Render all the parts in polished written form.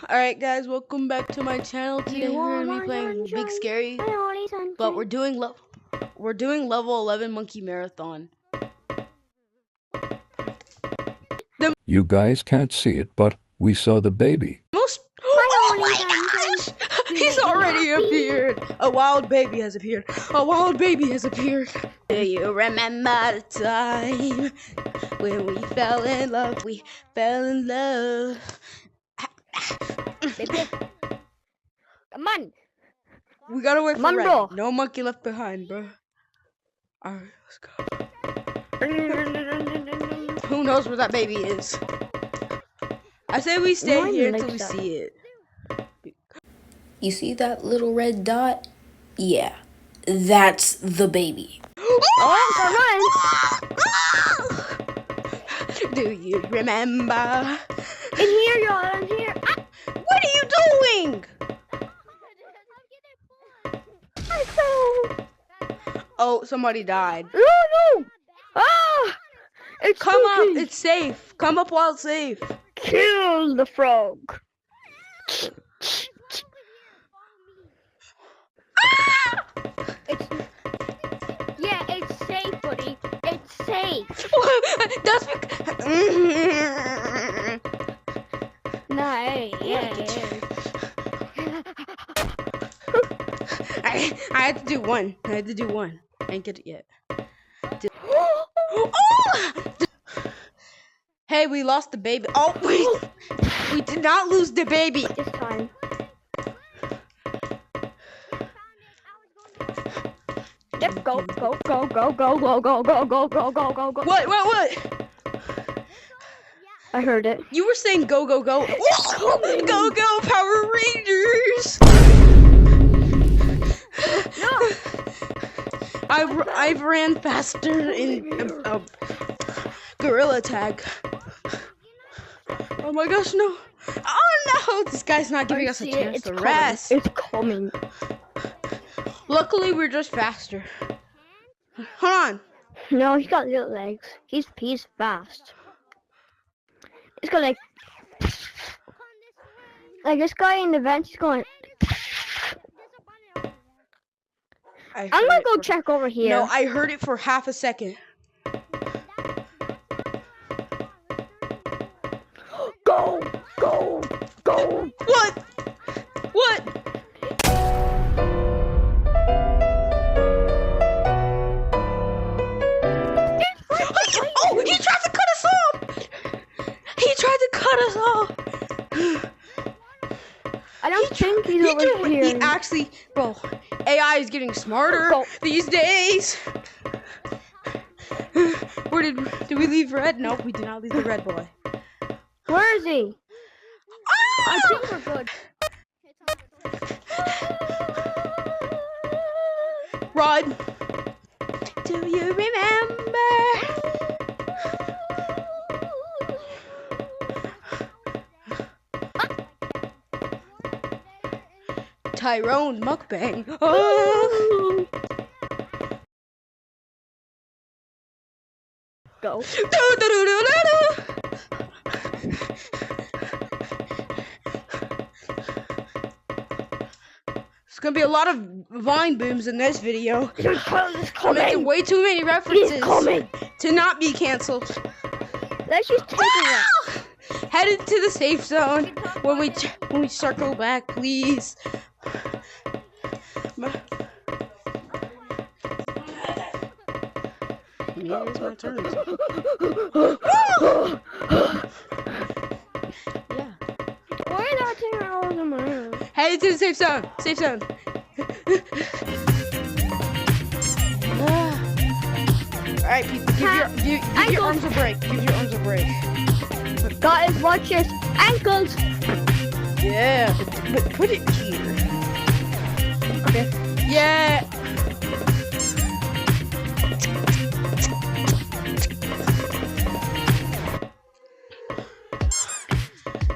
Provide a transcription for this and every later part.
Alright guys, welcome back to my channel. Today we're gonna be playing Big Scary, but we're doing level 11 Monkey Marathon. You guys can't see it, but we saw the baby. Oh my gosh! He's already appeared! A wild baby has appeared. A wild baby has appeared. Do you remember the time when we fell in love? We fell in love. Come on. We gotta wait for Red. Bro. No monkey left behind, bro. Alright, let's go. Who knows where that baby is? I say we stay here until we see it. You see that little red dot? Yeah, that's the baby. Oh, Do you remember? in here, y'all, in here. What are you doing? Oh, somebody died. No! Ah! It's Come up, spooky. it's safe. Come up while it's safe. Kill the frog. It's safe, buddy. It's safe. That's I had to do one. I ain't get it yet. Hey, we lost the baby. Oh, we did not lose the baby. This time. Yep, go. What? I heard it. You were saying go. Go, Power Rangers. No. I've ran faster in Gorilla Tag. Oh my gosh, no. Oh no, this guy's not giving us a chance to rest. It's coming. Luckily, we're just faster. Hold on. No, he's got little legs. He's fast. He's got like this guy in the vent. He's going. I'm gonna go check over here. No, I heard it for half a second. Go! What? Oh, he tried to cut us off! I don't think he's over here. He actually, bro, AI is getting smarter these days. Where did we leave Red? Nope, we did not leave the red boy. Where is he? Ah! I think we're good. Rod, do you remember? Tyrone mukbang. Oh. Go. It's gonna be a lot of Vine booms in this video. He's I'm making way too many references to not be canceled. Let's just take it out. Headed to the safe zone when we circle back, please. Yeah, it's my turn. Yeah. Why did I take all of them around? Headed to the safe zone. Alright, people, give your arms a break. Guys, watch his ankles. Yeah, but put it here. Okay. Yeah.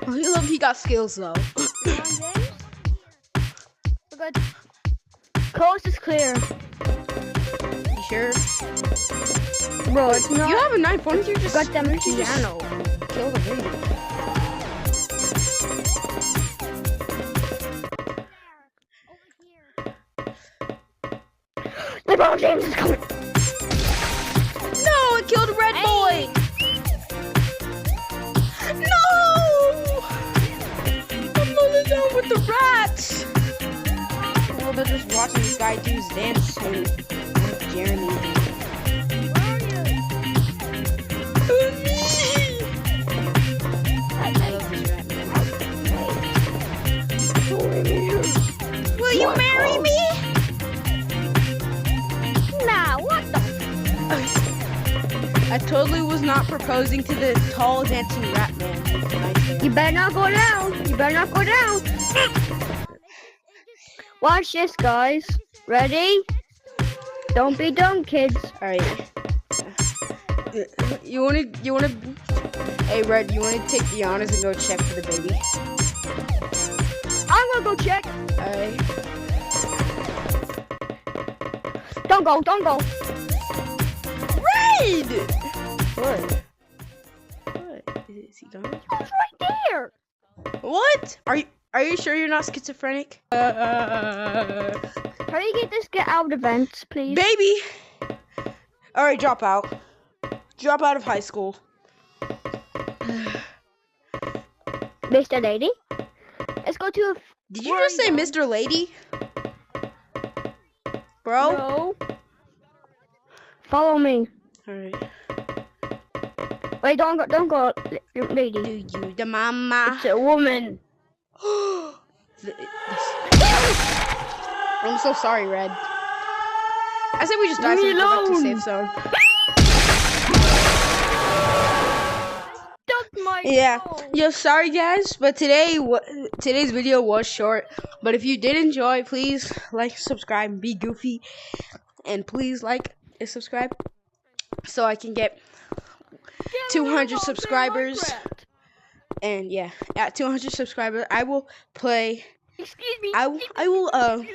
I love he got skills though. We're good. Coast is clear. You sure? Bro, it's not. You have a knife. Why don't you just got them piano. kill the baby? LeBron James is coming. No, it killed Red Boy. No! I'm moving down with the rats. Well, they're just watching this guy do his dance with Jeremy. I love this rat man. Will you marry me? Nah, what the? I totally was not proposing to the tall dancing rat man. You better not go down. You better not go down. Watch this, guys. Ready? Don't be dumb, kids. All right. You wanna? Hey, Red, you wanna take the honors and go check for the baby? I'm gonna go check. All right. Don't go. Don't go. Red! What? Is he gone? He was right there. What? Are you sure you're not schizophrenic? How do you get out of the vents, please? Baby! Alright, drop out. Drop out of high school. Mr. Lady? Let's go to a... Did you just say Mr. Lady? Bro? No. Follow me. Alright. Wait, don't go, lady. Do you the mama? It's a woman. I'm so sorry, Red. I said we just died so we go back to safe zone. Yeah. Yo, sorry guys, but today's video was short. But if you did enjoy, please like, subscribe, and be goofy, and please like and subscribe so I can get 200 subscribers. And yeah, at 200 subscribers, I will play. Excuse me. I will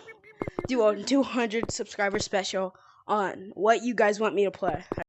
do a 200 subscriber special on what you guys want me to play.